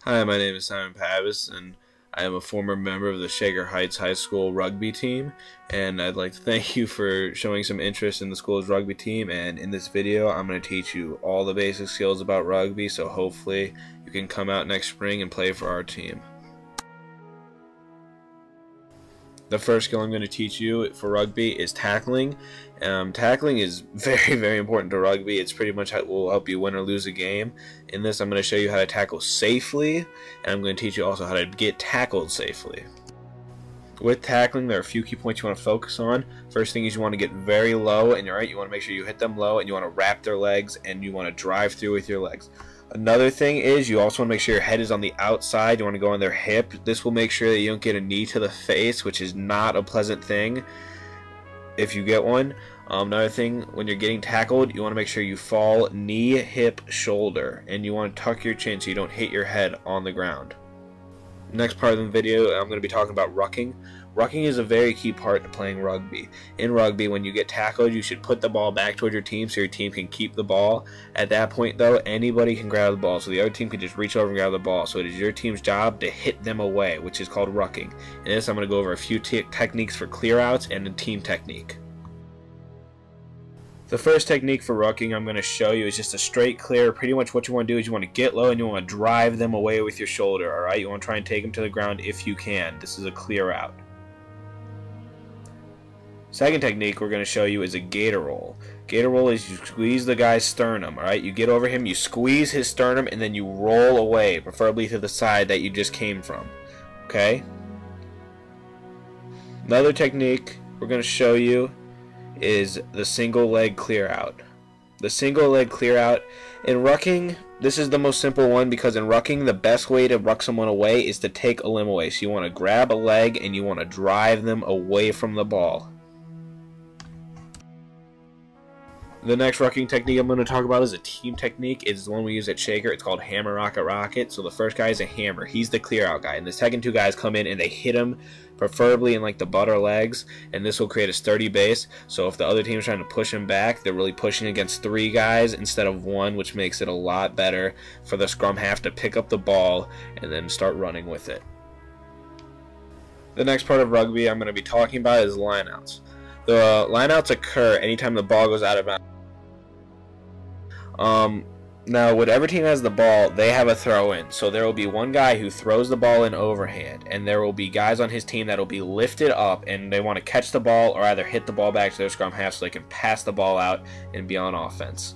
Hi, my name is Simon Pavis, and I am a former member of the Shaker Heights High School rugby team, and I'd like to thank you for showing some interest in the school's rugby team. And in this video, I'm going to teach you all the basic skills about rugby, so hopefully you can come out next spring and play for our team. The first skill I'm going to teach you for rugby is tackling. Tackling is very, very important to rugby. It's pretty much what will help you win or lose a game. In this, I'm going to show you how to tackle safely, and I'm going to teach you also how to get tackled safely. With tackling, there are a few key points you want to focus on. First thing is you want to get very low, and you're right, you want to make sure you hit them low, and you want to wrap their legs, and you want to drive through with your legs. Another thing is you also want to make sure your head is on the outside. You want to go on their hip. This will make sure that you don't get a knee to the face, which is not a pleasant thing if you get one. Another thing, when you're getting tackled, you want to make sure you fall knee, hip, shoulder, and you want to tuck your chin so you don't hit your head on the ground. Next part of the video, I'm going to be talking about rucking. Rucking is a very key part to playing rugby. In rugby, when you get tackled, you should put the ball back towards your team so your team can keep the ball. At that point, though, anybody can grab the ball, so the other team can just reach over and grab the ball. So it is your team's job to hit them away, which is called rucking. In this, I'm going to go over a few techniques for clear-outs and a team technique. The first technique for rucking I'm going to show you is just a straight clear. Pretty much what you want to do is you want to get low and you want to drive them away with your shoulder. Alright, you want to try and take them to the ground if you can. This is a clear out. Second technique we're going to show you is a gator roll. Gator roll is you squeeze the guy's sternum. Alright, you get over him, you squeeze his sternum, and then you roll away, preferably to the side that you just came from. Okay? Another technique we're going to show you is the single leg clear out. The single leg clear out in rucking, this is the most simple one because in rucking the best way to ruck someone away is to take a limb away. So you want to grab a leg and you want to drive them away from the ball. The next rucking technique I'm going to talk about is a team technique. It's the one we use at Shaker. It's called hammer, rocket, rocket. So the first guy is a hammer. He's the clear out guy. And the second two guys come in and they hit him, preferably in like the butt or legs. And this will create a sturdy base. So if the other team is trying to push him back, they're really pushing against three guys instead of one, which makes it a lot better for the scrum half to pick up the ball and then start running with it. The next part of rugby I'm going to be talking about is lineouts. The lineouts occur anytime the ball goes out of bounds. Now, whatever team has the ball, they have a throw in. So there will be one guy who throws the ball in overhand, and there will be guys on his team that will be lifted up, and they want to catch the ball or either hit the ball back to their scrum half so they can pass the ball out and be on offense.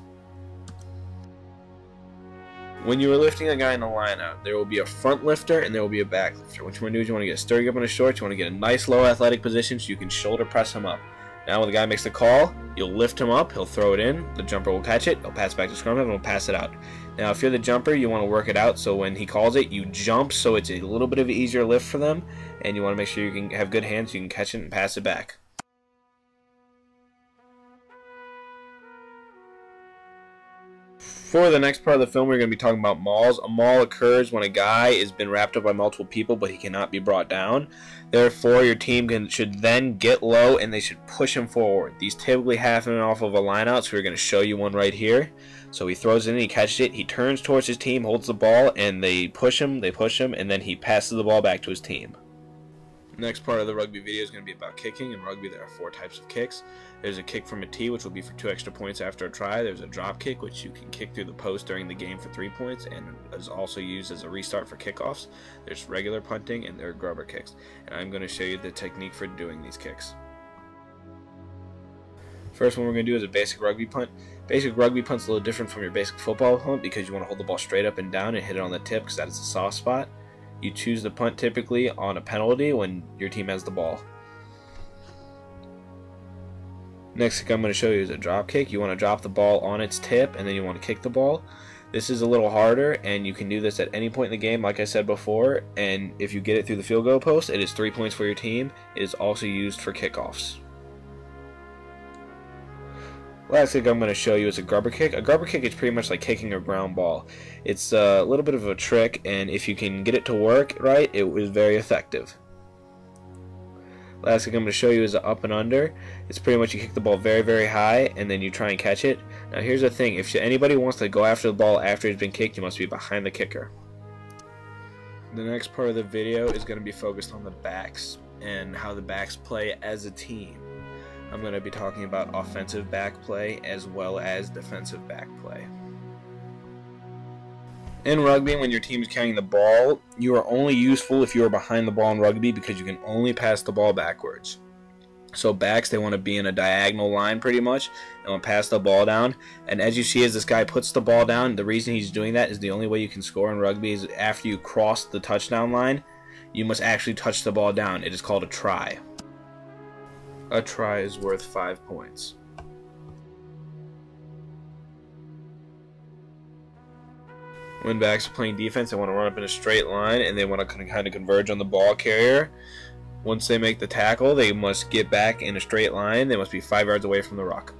When you are lifting a guy in a lineout, there will be a front lifter and there will be a back lifter. What you want to do is you want to get a sturdy grip on his shorts. You want to get a nice low athletic position so you can shoulder press him up. Now when the guy makes the call, you'll lift him up, he'll throw it in, the jumper will catch it, he'll pass back to scrum half, and he'll pass it out. Now if you're the jumper, you want to work it out, so when he calls it, you jump so it's a little bit of an easier lift for them, and you want to make sure you can have good hands so you can catch it and pass it back. For the next part of the film, we're going to be talking about mauls. A maul occurs when a guy has been wrapped up by multiple people, but he cannot be brought down. Therefore, your team should then get low, and they should push him forward. These typically happen off of a lineout, so we're going to show you one right here. So he throws it in, he catches it, he turns towards his team, holds the ball, and they push him, and then he passes the ball back to his team. Next part of the rugby video is going to be about kicking. In rugby, there are 4 types of kicks. There's a kick from a tee, which will be for 2 extra points after a try. There's a drop kick, which you can kick through the post during the game for 3 points and is also used as a restart for kickoffs. There's regular punting, and there are grubber kicks. And I'm going to show you the technique for doing these kicks. First one we're going to do is a basic rugby punt. Basic rugby punt's a little different from your basic football punt because you want to hold the ball straight up and down and hit it on the tip because that is a soft spot. You choose the punt typically on a penalty when your team has the ball. Next kick I'm going to show you is a drop kick. You want to drop the ball on its tip and then you want to kick the ball. This is a little harder and you can do this at any point in the game like I said before, and if you get it through the field goal post, it is 3 points for your team. It is also used for kickoffs. Last kick I'm going to show you is a grubber kick. A grubber kick is pretty much like kicking a ground ball. It's a little bit of a trick, and if you can get it to work right, it is very effective. Last kick I'm going to show you is an up and under. It's pretty much you kick the ball very, very high, and then you try and catch it. Now here's the thing, if anybody wants to go after the ball after it's been kicked, you must be behind the kicker. The next part of the video is going to be focused on the backs and how the backs play as a team. I'm going to be talking about offensive back play as well as defensive back play. In rugby, when your team is carrying the ball, you are only useful if you are behind the ball in rugby because you can only pass the ball backwards. So backs, they want to be in a diagonal line pretty much and will pass the ball down. And as you see, as this guy puts the ball down, the reason he's doing that is the only way you can score in rugby is after you cross the touchdown line, you must actually touch the ball down. It is called a try. A try is worth 5 points. When backs are playing defense, they want to run up in a straight line and they want to kind of converge on the ball carrier. Once they make the tackle, they must get back in a straight line. They must be 5 yards away from the ruck.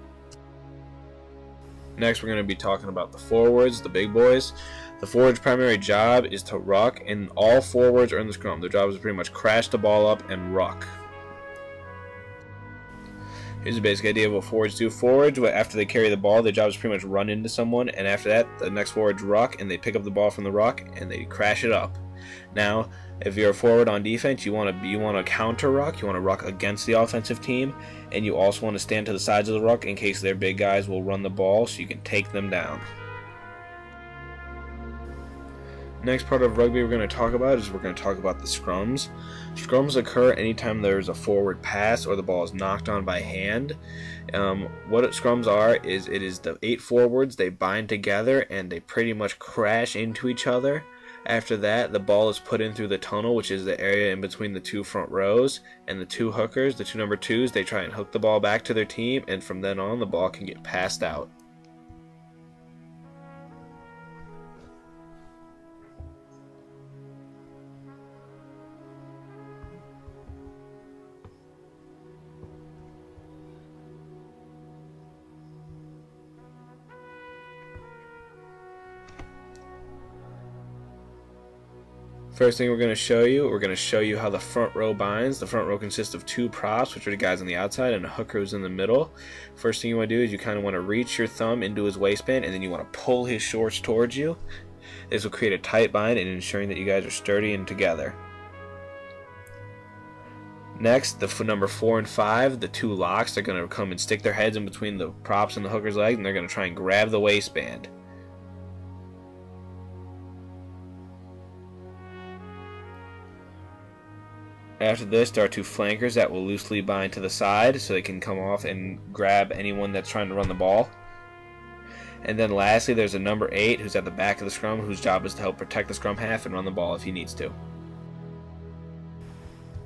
Next, we're going to be talking about the forwards, the big boys. The forward's primary job is to ruck, and all forwards are in the scrum. Their job is to pretty much crash the ball up and ruck. Here's the basic idea of what forwards do. Forwards, after they carry the ball, their job is pretty much run into someone, and after that, the next forwards ruck, and they pick up the ball from the ruck, and they crash it up. Now, if you're a forward on defense, you want to counter ruck. You want to ruck against the offensive team, and you also want to stand to the sides of the ruck in case their big guys will run the ball, so you can take them down. Next part of rugby we're going to talk about is we're going to talk about the scrums. Scrums occur anytime there's a forward pass or the ball is knocked on by hand. What scrums are is it is the 8 forwards, they bind together and they pretty much crash into each other. After that, the ball is put in through the tunnel, which is the area in between the 2 front rows, and the 2 hookers, the 2 number 2s, they try and hook the ball back to their team, and from then on the ball can get passed out. First thing we're going to show you how the front row binds. The front row consists of 2 props, which are the guys on the outside, and a hooker who's in the middle. First thing you want to do is you kind of want to reach your thumb into his waistband, and then you want to pull his shorts towards you. This will create a tight bind and ensuring that you guys are sturdy and together. Next, the number 4 and 5, the 2 locks, they're going to come and stick their heads in between the props and the hooker's legs, and they're going to try and grab the waistband. After this, there are 2 flankers that will loosely bind to the side so they can come off and grab anyone that's trying to run the ball. And then lastly, there's a number 8 who's at the back of the scrum, whose job is to help protect the scrum half and run the ball if he needs to.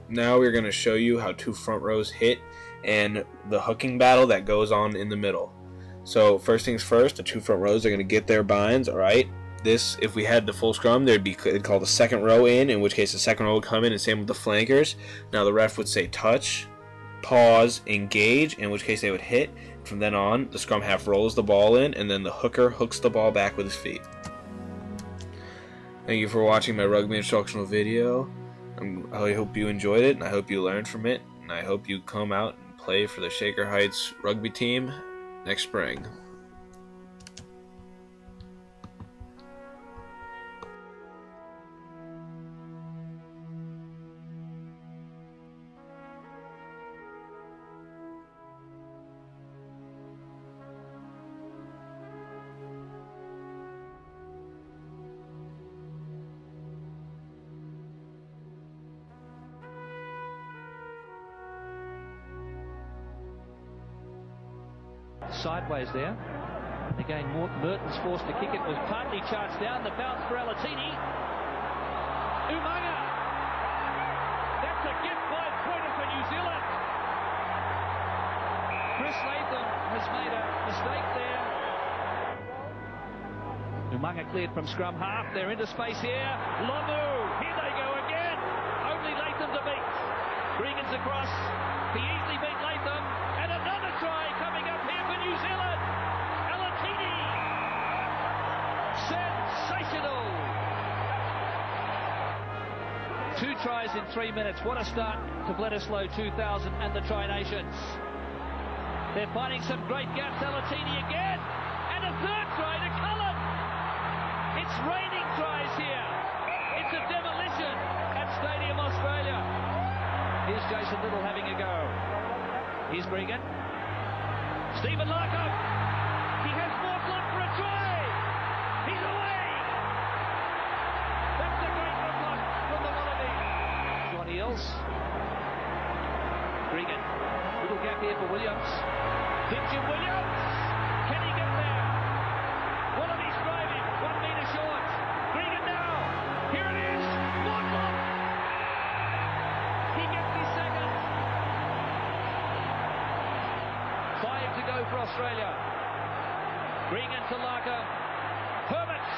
Now we're going to show you how 2 front rows hit and the hooking battle that goes on in the middle. So first things first, the 2 front rows are going to get their binds, alright? This, if we had the full scrum, there'd be called a second row in which case the second row would come in, and same with the flankers. Now the ref would say touch, pause, engage, in which case they would hit. From then on, the scrum half rolls the ball in, and then the hooker hooks the ball back with his feet. Thank you for watching my rugby instructional video. I hope you enjoyed it, and I hope you learned from it, and I hope you come out and play for the Shaker Heights rugby team next spring. Sideways there. And again, Merton's forced to kick it. Was partly charged down. The bounce for Alatini. Umaga! That's a gift by pointer for New Zealand. Chris Latham has made a mistake there. Umaga cleared from scrum half. They're into space here. Lomu! Here they go again. Only Latham to beat. Regan's across. He easily beat Latham. And another try coming up here for New Zealand. Alatini. Sensational. 2 tries in 3 minutes. What a start to Bledisloe 2000 and the Tri-Nations. They're finding some great gaps. Alatini again. And a 3rd try to Cullen. It's raining tries here. It's a demolition. Jason Little having a go. Here's Gregan. Stephen Larkham. He has more blood for a try. He's away. That's a great block from the Wallabies. John Eels. Gregan. Little gap here for Williams. Vincent Williams. Can he get there? Wallabies driving. 1 metre short. Gregan now. Here it is. One block. He gets his second. 5 to go for Australia. Gregan to Larkham. Herberts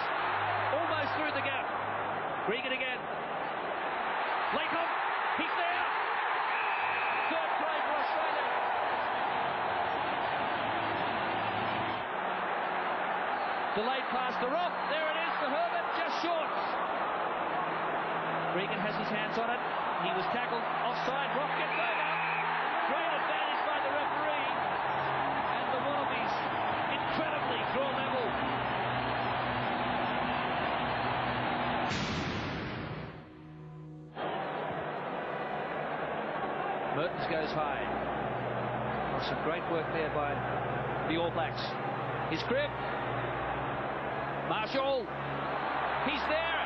almost through the gap. Gregan again. Latham. He's there. Third try for Australia. Delayed pass to Rock. There it is for Herbert. Just short. Gregan has his hands on it. He was tackled offside. Rock gets over. Great advantage by the referee. And the Wallabies incredibly draw level. Mertens goes high. Oh, some great work there by the All Blacks. His grip. Marshall. He's there.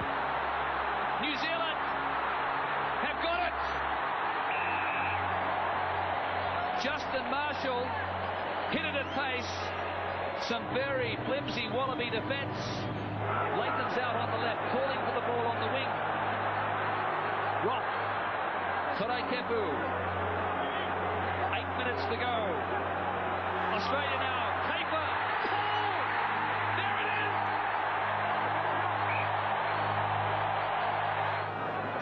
New Zealand have got it. Justin Marshall hit it at pace. Some very flimsy Wallaby defence. Latham's out on the left, calling for the ball on the wing. Rock. Torai Kembu. 8 minutes to go. Australia now. Caper. Oh! There it is!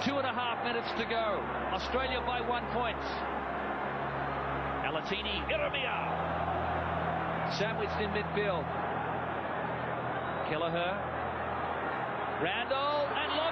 2.5 minutes to go. Australia by 1 point. Alatini, Iramia. Sandwiched in midfield. Kelleher. Randall and Long.